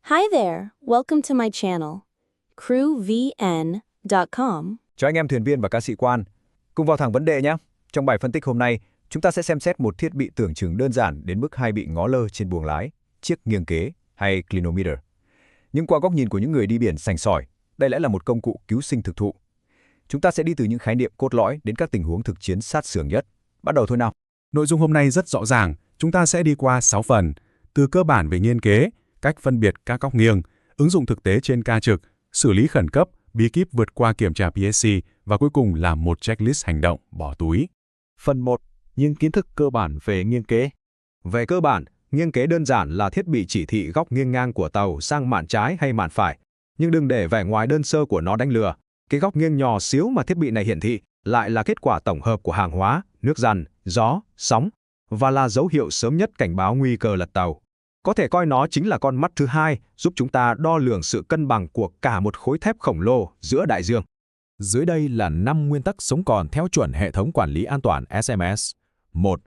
Hi there, welcome to my channel, crewvn.com. Chào anh em thuyền viên và ca sĩ quan. Cùng vào thẳng vấn đề nhé. Trong bài phân tích hôm nay, chúng ta sẽ xem xét một thiết bị tưởng chừng đơn giản đến mức hay bị ngó lơ trên buồng lái, chiếc nghiêng kế hay clinometer. Nhưng qua góc nhìn của những người đi biển sành sỏi, đây lại là một công cụ cứu sinh thực thụ. Chúng ta sẽ đi từ những khái niệm cốt lõi đến các tình huống thực chiến sát sườn nhất. Bắt đầu thôi nào. Nội dung hôm nay rất rõ ràng, chúng ta sẽ đi qua 6 phần, từ cơ bản về nghiêng kế, cách phân biệt các góc nghiêng, ứng dụng thực tế trên ca trực, xử lý khẩn cấp, bí kíp vượt qua kiểm tra PSC và cuối cùng là một checklist hành động bỏ túi. Phần 1. Những kiến thức cơ bản về nghiêng kế. Về cơ bản, nghiêng kế đơn giản là thiết bị chỉ thị góc nghiêng ngang của tàu sang mạn trái hay mạn phải. Nhưng đừng để vẻ ngoài đơn sơ của nó đánh lừa. Cái góc nghiêng nhỏ xíu mà thiết bị này hiển thị lại là kết quả tổng hợp của hàng hóa, nước dằn, gió, sóng và là dấu hiệu sớm nhất cảnh báo nguy cơ lật tàu. Có thể coi nó chính là con mắt thứ hai giúp chúng ta đo lường sự cân bằng của cả một khối thép khổng lồ giữa đại dương. Dưới đây là 5 nguyên tắc sống còn theo chuẩn hệ thống quản lý an toàn SMS. 1.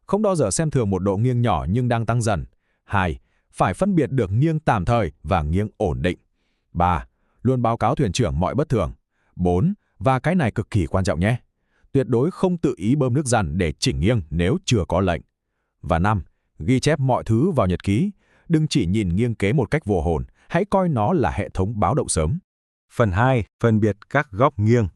Không bao giờ xem thường một độ nghiêng nhỏ nhưng đang tăng dần. 2. Phải phân biệt được nghiêng tạm thời và nghiêng ổn định. 3. Luôn báo cáo thuyền trưởng mọi bất thường. 4. Và cái này cực kỳ quan trọng nhé. Tuyệt đối không tự ý bơm nước dằn để chỉnh nghiêng nếu chưa có lệnh. Và 5. Ghi chép mọi thứ vào nhật ký. Đừng chỉ nhìn nghiêng kế một cách vô hồn, hãy coi nó là hệ thống báo động sớm. Phần 2. Phân biệt các góc nghiêng.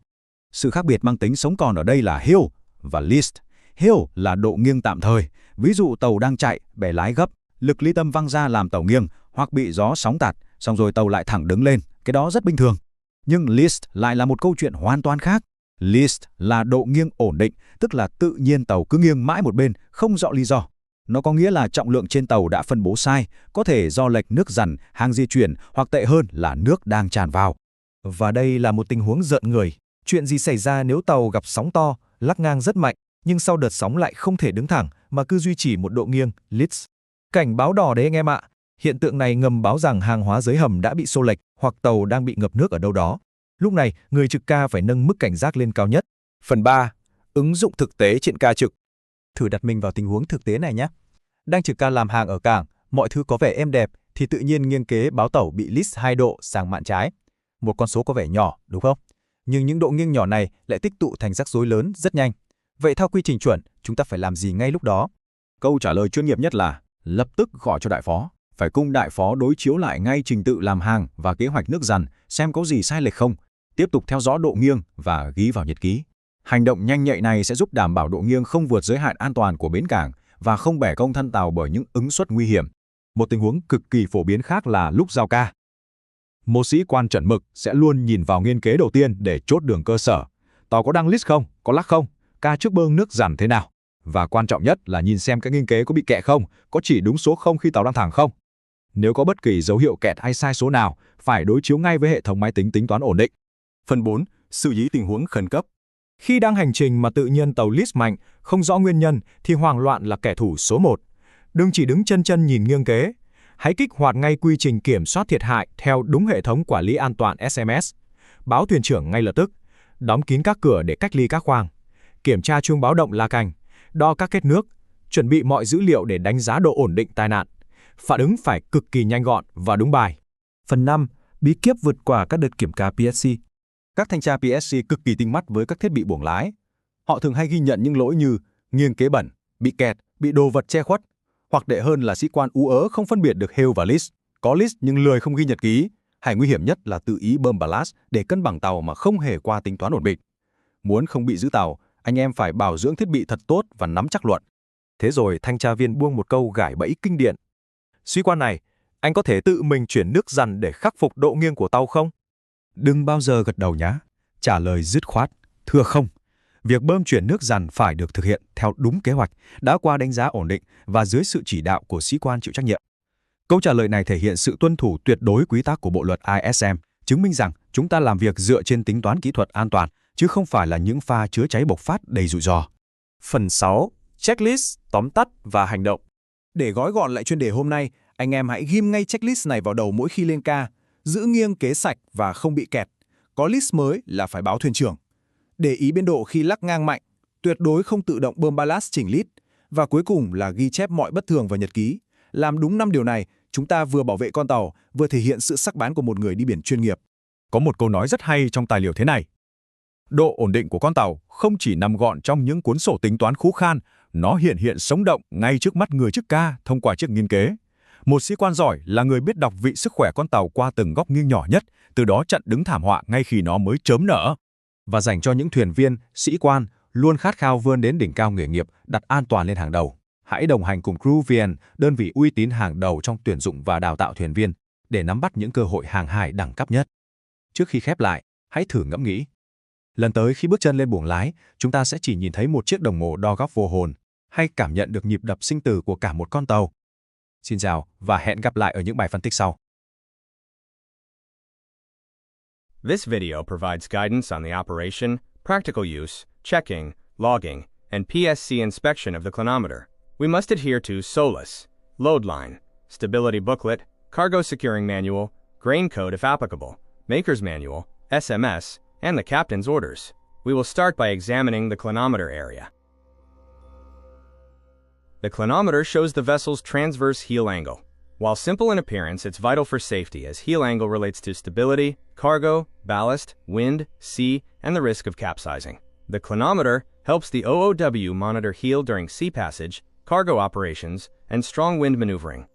Sự khác biệt mang tính sống còn ở đây là hill và list. Hill là độ nghiêng tạm thời, ví dụ tàu đang chạy, bè lái gấp, lực ly tâm văng ra làm tàu nghiêng, hoặc bị gió sóng tạt, xong rồi tàu lại thẳng đứng lên, cái đó rất bình thường. Nhưng list lại là một câu chuyện hoàn toàn khác. List là độ nghiêng ổn định, tức là tự nhiên tàu cứ nghiêng mãi một bên, không rõ lý do. Nó có nghĩa là trọng lượng trên tàu đã phân bố sai, có thể do lệch nước dằn, hang di chuyển, hoặc tệ hơn là nước đang tràn vào. Và đây là một tình huống rợn người. Chuyện gì xảy ra nếu tàu gặp sóng to, lắc ngang rất mạnh, nhưng sau đợt sóng lại không thể đứng thẳng mà cứ duy trì một độ nghiêng, list. Cảnh báo đỏ đấy anh em ạ. Hiện tượng này ngầm báo rằng hàng hóa dưới hầm đã bị xô lệch hoặc tàu đang bị ngập nước ở đâu đó. Lúc này, người trực ca phải nâng mức cảnh giác lên cao nhất. Phần 3. Ứng dụng thực tế trên ca trực. Thử đặt mình vào tình huống thực tế này nhé. Đang trực ca làm hàng ở cảng, mọi thứ có vẻ êm đẹp thì tự nhiên nghiêng kế báo tàu bị list 2 độ sang mạn trái. Một con số có vẻ nhỏ, đúng không? Nhưng những độ nghiêng nhỏ này lại tích tụ thành rắc rối lớn rất nhanh. Vậy theo quy trình chuẩn, chúng ta phải làm gì ngay lúc đó? Câu trả lời chuyên nghiệp nhất là lập tức gọi cho đại phó. Phải cùng đại phó đối chiếu lại ngay trình tự làm hàng và kế hoạch nước dằn, xem có gì sai lệch không. Tiếp tục theo dõi độ nghiêng và ghi vào nhật ký. Hành động nhanh nhạy này sẽ giúp đảm bảo độ nghiêng không vượt giới hạn an toàn của bến cảng và không bẻ công thân tàu bởi những ứng suất nguy hiểm. Một tình huống cực kỳ phổ biến khác là lúc giao ca. Một sĩ quan chuẩn mực sẽ luôn nhìn vào nghiêng kế đầu tiên để chốt đường cơ sở. Tàu có đang list không? Có lắc không? Ca trước bơm nước dằn thế nào? Và quan trọng nhất là nhìn xem cái nghiêng kế có bị kẹ không? Có chỉ đúng số không khi tàu đang thẳng không? Nếu có bất kỳ dấu hiệu kẹt hay sai số nào, phải đối chiếu ngay với hệ thống máy tính tính toán ổn định. Phần 4. Xử lý tình huống khẩn cấp. Khi đang hành trình mà tự nhiên tàu list mạnh, không rõ nguyên nhân thì hoảng loạn là kẻ thù số 1. Đừng chỉ đứng chân chân nhìn nghiêng kế. Hãy kích hoạt ngay quy trình kiểm soát thiệt hại theo đúng hệ thống quản lý an toàn SMS. Báo thuyền trưởng ngay lập tức. Đóng kín các cửa để cách ly các khoang. Kiểm tra chuông báo động la canh. Đo các kết nước. Chuẩn bị mọi dữ liệu để đánh giá độ ổn định tai nạn. Phản ứng phải cực kỳ nhanh gọn và đúng bài. Phần 5. Bí kíp vượt qua các đợt kiểm tra PSC. Các thanh tra PSC cực kỳ tinh mắt với các thiết bị buồng lái. Họ thường hay ghi nhận những lỗi như nghiêng kế bẩn, bị kẹt, bị đồ vật che khuất, hoặc đệ hơn là sĩ quan ú ớ không phân biệt được hill và list, có list nhưng lười không ghi nhật ký, hay nguy hiểm nhất là tự ý bơm ballast để cân bằng tàu mà không hề qua tính toán ổn định. Muốn không bị giữ tàu, anh em phải bảo dưỡng thiết bị thật tốt và nắm chắc luật. Thế rồi thanh tra viên buông một câu gãi bẫy kinh điển. Sĩ quan này, anh có thể tự mình chuyển nước dằn để khắc phục độ nghiêng của tàu không? Đừng bao giờ gật đầu nhá. Trả lời dứt khoát, thưa không. Việc bơm chuyển nước dằn phải được thực hiện theo đúng kế hoạch, đã qua đánh giá ổn định và dưới sự chỉ đạo của sĩ quan chịu trách nhiệm. Câu trả lời này thể hiện sự tuân thủ tuyệt đối quy tắc của bộ luật ISM, chứng minh rằng chúng ta làm việc dựa trên tính toán kỹ thuật an toàn, chứ không phải là những pha chữa cháy bộc phát đầy rủi ro. Phần 6. Checklist, tóm tắt và hành động. Để gói gọn lại chuyên đề hôm nay, anh em hãy ghim ngay checklist này vào đầu mỗi khi lên ca. Giữ nghiêng kế sạch và không bị kẹt. Có list mới là phải báo thuyền trưởng. Để ý biên độ khi lắc ngang mạnh, tuyệt đối không tự động bơm ballast chỉnh list. Và cuối cùng là ghi chép mọi bất thường vào nhật ký. Làm đúng 5 điều này, Chúng ta vừa bảo vệ con tàu, vừa thể hiện sự sắc bén của một người đi biển chuyên nghiệp. Có một câu nói rất hay trong tài liệu thế này. Độ ổn định của con tàu không chỉ nằm gọn trong những cuốn sổ tính toán khú khan, nó hiện sống động ngay trước mắt người chức ca thông qua chiếc nghiên kế. Một sĩ quan giỏi là người biết đọc vị sức khỏe con tàu qua từng góc nghiêng nhỏ nhất, từ đó chặn đứng thảm họa ngay khi nó mới chớm nở. Và dành cho những thuyền viên, sĩ quan luôn khát khao vươn đến đỉnh cao nghề nghiệp, đặt an toàn lên hàng đầu. Hãy đồng hành cùng Crew VN, đơn vị uy tín hàng đầu trong tuyển dụng và đào tạo thuyền viên, để nắm bắt những cơ hội hàng hải đẳng cấp nhất. Trước khi khép lại, hãy thử ngẫm nghĩ. Lần tới khi bước chân lên buồng lái, chúng ta sẽ chỉ nhìn thấy một chiếc đồng hồ đo góc vô hồn, hay cảm nhận được nhịp đập sinh tử của cả một con tàu. Xin chào và hẹn gặp lại ở những bài phân tích sau. This video provides guidance on the operation, practical use, checking, logging, and PSC inspection of the clinometer. We must adhere to SOLAS, load line, stability booklet, cargo securing manual, grain code if applicable, maker's manual, SMS, and the captain's orders. We will start by examining the clinometer area. The clinometer shows the vessel's transverse heel angle. While simple in appearance, it's vital for safety as heel angle relates to stability, cargo, ballast, wind, sea, and the risk of capsizing. The clinometer helps the OOW monitor heel during sea passage, cargo operations, and strong wind maneuvering.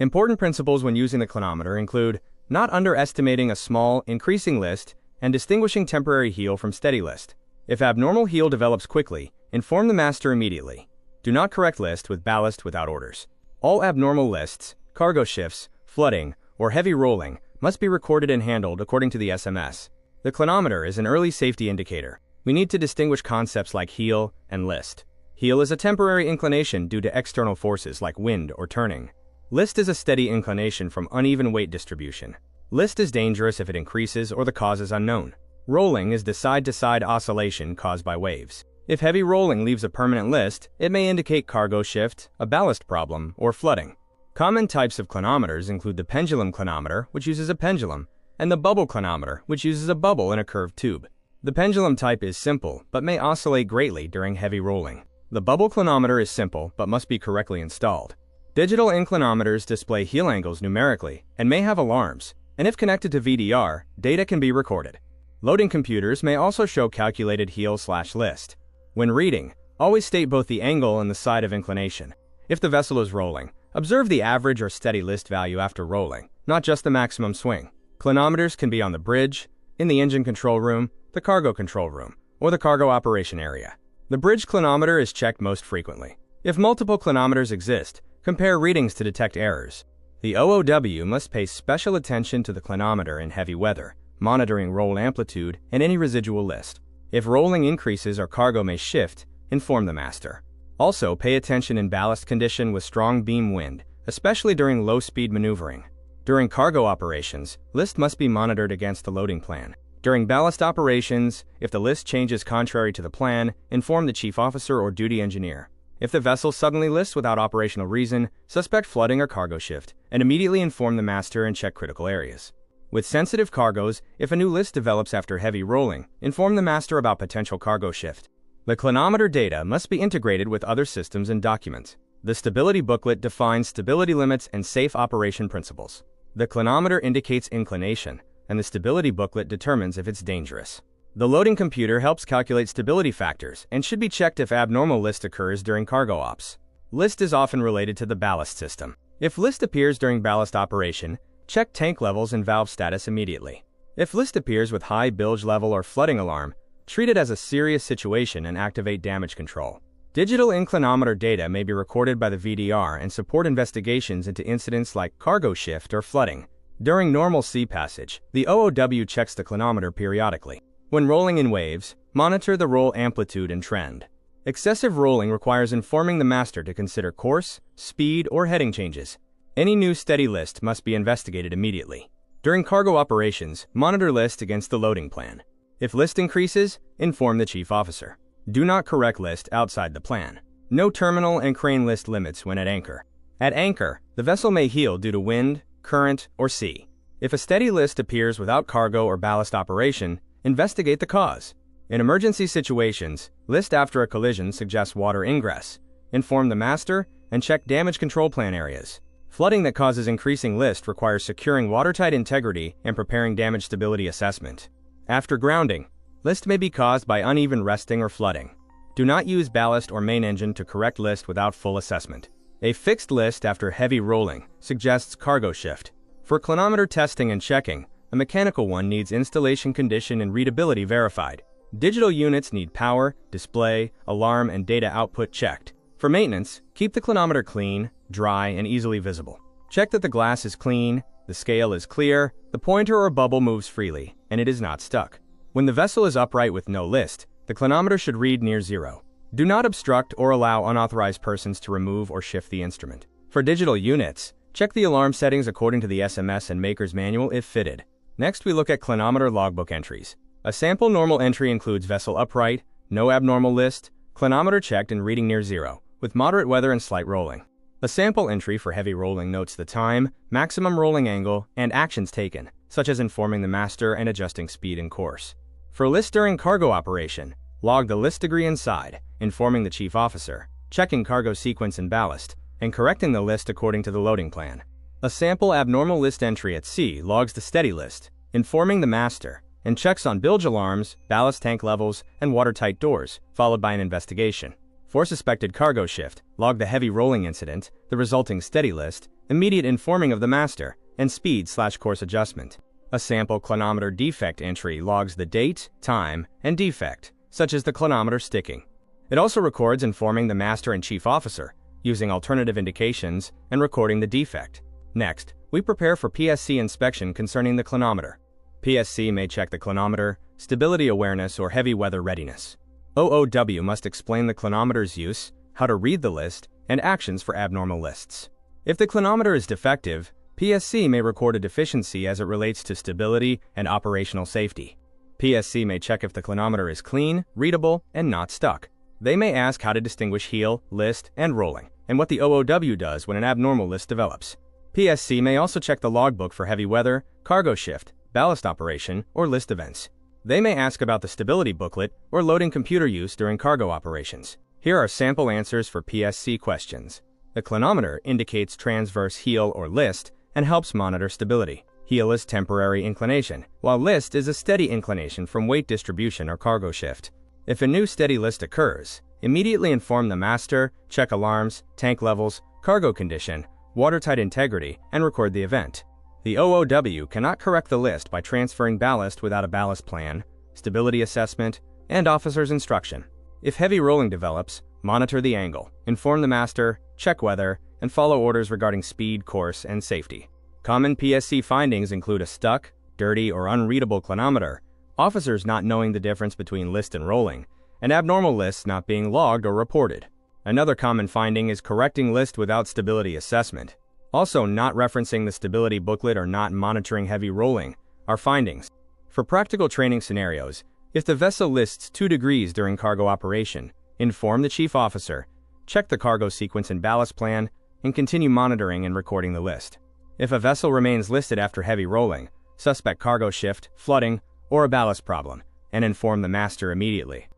Important principles when using the clinometer include not underestimating a small, increasing list and distinguishing temporary heel from steady list. If abnormal heel develops quickly, inform the master immediately. Do not correct list with ballast without orders. All abnormal lists, cargo shifts, flooding, or heavy rolling must be recorded and handled according to the SMS. The clinometer is an early safety indicator. We need to distinguish concepts like heel and list. Heel is a temporary inclination due to external forces like wind or turning. List is a steady inclination from uneven weight distribution. List is dangerous if it increases or the cause is unknown. Rolling is the side-to-side oscillation caused by waves. If heavy rolling leaves a permanent list, it may indicate cargo shift, a ballast problem, or flooding. Common types of clinometers include the pendulum clinometer, which uses a pendulum, and the bubble clinometer, which uses a bubble in a curved tube. The pendulum type is simple, but may oscillate greatly during heavy rolling. The bubble clinometer is simple, but must be correctly installed. Digital inclinometers display heel angles numerically and may have alarms, and if connected to VDR, data can be recorded. Loading computers may also show calculated heel/list. When reading, always state both the angle and the side of inclination. If the vessel is rolling, observe the average or steady list value after rolling, not just the maximum swing. Clinometers can be on the bridge, in the engine control room, the cargo control room, or the cargo operation area. The bridge clinometer is checked most frequently. If multiple clinometers exist, compare readings to detect errors. The OOW must pay special attention to the clinometer in heavy weather, monitoring roll amplitude and any residual list. If rolling increases or cargo may shift, inform the master. Also, pay attention in ballast condition with strong beam wind, especially during low-speed maneuvering. During cargo operations, list must be monitored against the loading plan. During ballast operations, if the list changes contrary to the plan, inform the chief officer or duty engineer. If the vessel suddenly lists without operational reason, suspect flooding or cargo shift, and immediately inform the master and check critical areas. With sensitive cargoes, if a new list develops after heavy rolling, inform the master about potential cargo shift. The clinometer data must be integrated with other systems and documents. The stability booklet defines stability limits and safe operation principles. The clinometer indicates inclination, and the stability booklet determines if it's dangerous. The loading computer helps calculate stability factors and should be checked if abnormal list occurs during cargo ops. List is often related to the ballast system. If list appears during ballast operation, check tank levels and valve status immediately. If list appears with high bilge level or flooding alarm, treat it as a serious situation and activate damage control. Digital inclinometer data may be recorded by the VDR and support investigations into incidents like cargo shift or flooding. During normal sea passage, the OOW checks the clinometer periodically. When rolling in waves, monitor the roll amplitude and trend. Excessive rolling requires informing the master to consider course, speed, or heading changes. Any new steady list must be investigated immediately. During cargo operations, monitor list against the loading plan. If list increases, inform the chief officer. Do not correct list outside the plan. No terminal and crane list limits when at anchor. At anchor, the vessel may heel due to wind, current, or sea. If a steady list appears without cargo or ballast operation, investigate the cause. In emergency situations, list after a collision suggests water ingress. Inform the master and check damage control plan areas. Flooding that causes increasing list requires securing watertight integrity and preparing damage stability assessment. After grounding, list may be caused by uneven resting or flooding. Do not use ballast or main engine to correct list without full assessment. A fixed list after heavy rolling suggests cargo shift. For clinometer testing and checking, a mechanical one needs installation condition and readability verified. Digital units need power, display, alarm, and data output checked. For maintenance, keep the clinometer clean, dry, and easily visible. Check that the glass is clean, the scale is clear, the pointer or bubble moves freely, and it is not stuck. When the vessel is upright with no list, the clinometer should read near zero. Do not obstruct or allow unauthorized persons to remove or shift the instrument. For digital units, check the alarm settings according to the SMS and maker's manual if fitted. Next, we look at clinometer logbook entries. A sample normal entry includes vessel upright, no abnormal list, clinometer checked and reading near zero, with moderate weather and slight rolling. A sample entry for heavy rolling notes the time, maximum rolling angle, and actions taken, such as informing the master and adjusting speed and course. For list during cargo operation, log the list degree inside, informing the chief officer, checking cargo sequence and ballast, and correcting the list according to the loading plan. A sample abnormal list entry at sea logs the steady list, informing the master, and checks on bilge alarms, ballast tank levels, and watertight doors, followed by an investigation. For suspected cargo shift, log the heavy rolling incident, the resulting steady list, immediate informing of the master, and speed/course adjustment. A sample clinometer defect entry logs the date, time, and defect, such as the clinometer sticking. It also records informing the master and chief officer, using alternative indications, and recording the defect. Next, we prepare for PSC inspection concerning the clinometer. PSC may check the clinometer, stability awareness, or heavy weather readiness. OOW must explain the clinometer's use, how to read the list, and actions for abnormal lists. If the clinometer is defective, PSC may record a deficiency as it relates to stability and operational safety. PSC may check if the clinometer is clean, readable, and not stuck. They may ask how to distinguish heel, list, and rolling, and what the OOW does when an abnormal list develops. PSC may also check the logbook for heavy weather, cargo shift, ballast operation, or list events. They may ask about the stability booklet or loading computer use during cargo operations. Here are sample answers for PSC questions. The clinometer indicates transverse heel or list and helps monitor stability. Heel is temporary inclination, while list is a steady inclination from weight distribution or cargo shift. If a new steady list occurs, immediately inform the master, check alarms, tank levels, cargo condition, watertight integrity, and record the event. The OOW cannot correct the list by transferring ballast without a ballast plan, stability assessment, and officer's instruction. If heavy rolling develops, monitor the angle, inform the master, check weather, and follow orders regarding speed, course, and safety. Common PSC findings include a stuck, dirty, or unreadable clinometer, officers not knowing the difference between list and rolling, and abnormal lists not being logged or reported. Another common finding is correcting list without stability assessment. Also, not referencing the stability booklet or not monitoring heavy rolling are findings. For practical training scenarios, if the vessel lists 2 degrees during cargo operation, inform the chief officer, check the cargo sequence and ballast plan, and continue monitoring and recording the list. If a vessel remains listed after heavy rolling, suspect cargo shift, flooding, or a ballast problem, and inform the master immediately.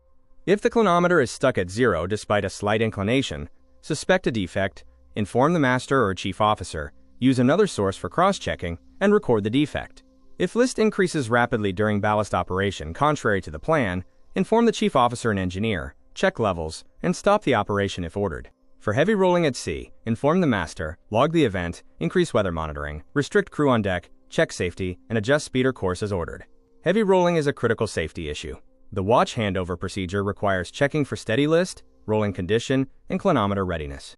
If the clinometer is stuck at zero despite a slight inclination, suspect a defect, inform the master or chief officer, use another source for cross-checking, and record the defect. If list increases rapidly during ballast operation contrary to the plan, inform the chief officer and engineer, check levels, and stop the operation if ordered. For heavy rolling at sea, inform the master, log the event, increase weather monitoring, restrict crew on deck, check safety, and adjust speed or course as ordered. Heavy rolling is a critical safety issue. The watch handover procedure requires checking for steady list, rolling condition, and clinometer readiness.